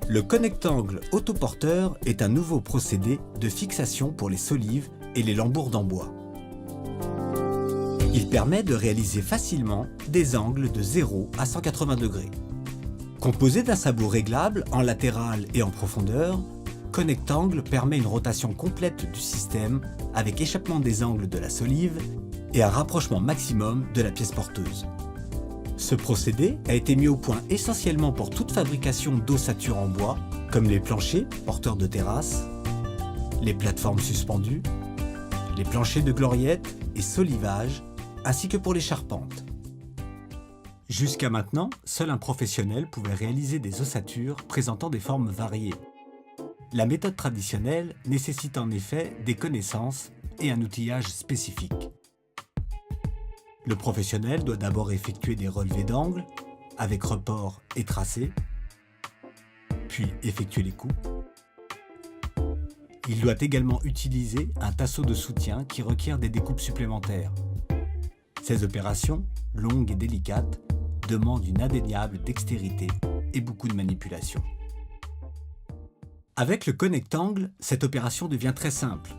Le connectangle autoporteur est un nouveau procédé de fixation pour les solives et les lambourdes en bois. Il permet de réaliser facilement des angles de 0 à 180 degrés. Composé d'un sabot réglable en latéral et en profondeur, connectangle permet une rotation complète du système avec échappement des angles de la solive et un rapprochement maximum de la pièce porteuse. Ce procédé a été mis au point essentiellement pour toute fabrication d'ossature en bois, comme les planchers porteurs de terrasses, les plateformes suspendues, les planchers de gloriettes et solivage, ainsi que pour les charpentes. Jusqu'à maintenant, seul un professionnel pouvait réaliser des ossatures présentant des formes variées. La méthode traditionnelle nécessite en effet des connaissances et un outillage spécifique. Le professionnel doit d'abord effectuer des relevés d'angle avec report et tracé, puis effectuer les coupes. Il doit également utiliser un tasseau de soutien qui requiert des découpes supplémentaires. Ces opérations, longues et délicates, demandent une indéniable dextérité et beaucoup de manipulation. Avec le connectangle, cette opération devient très simple.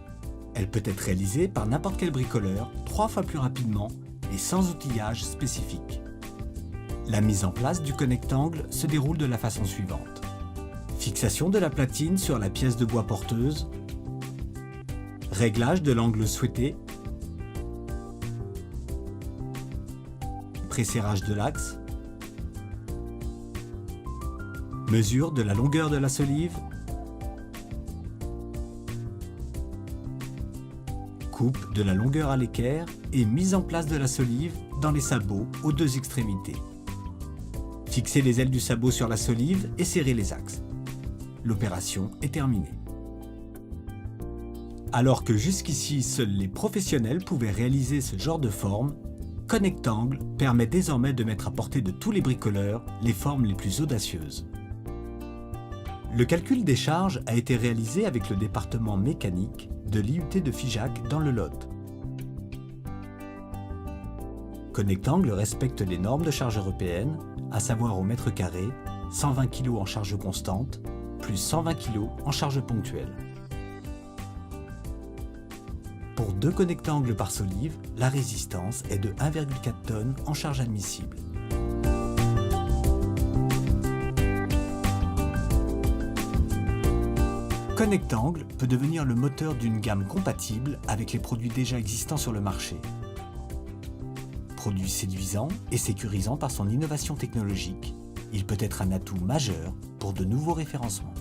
Elle peut être réalisée par n'importe quel bricoleur 3 fois plus rapidement et sans outillage spécifique. La mise en place du connectangle se déroule de la façon suivante. Fixation de la platine sur la pièce de bois porteuse, réglage de l'angle souhaité, presserrage de l'axe, mesure de la longueur de la solive, coupe de la longueur à l'équerre et mise en place de la solive dans les sabots aux 2 extrémités. Fixez les ailes du sabot sur la solive et serrez les axes. L'opération est terminée. Alors que jusqu'ici, seuls les professionnels pouvaient réaliser ce genre de forme, connectangle permet désormais de mettre à portée de tous les bricoleurs les formes les plus audacieuses. Le calcul des charges a été réalisé avec le département mécanique de l'IUT de Figeac dans le Lot. Connectangle respecte les normes de charge européennes, à savoir au mètre carré, 120 kg en charge constante, plus 120 kg en charge ponctuelle. Pour 2 connectangles par solive, la résistance est de 1,4 tonnes en charge admissible. Connectangle peut devenir le moteur d'une gamme compatible avec les produits déjà existants sur le marché. Produit séduisant et sécurisant par son innovation technologique, il peut être un atout majeur pour de nouveaux référencements.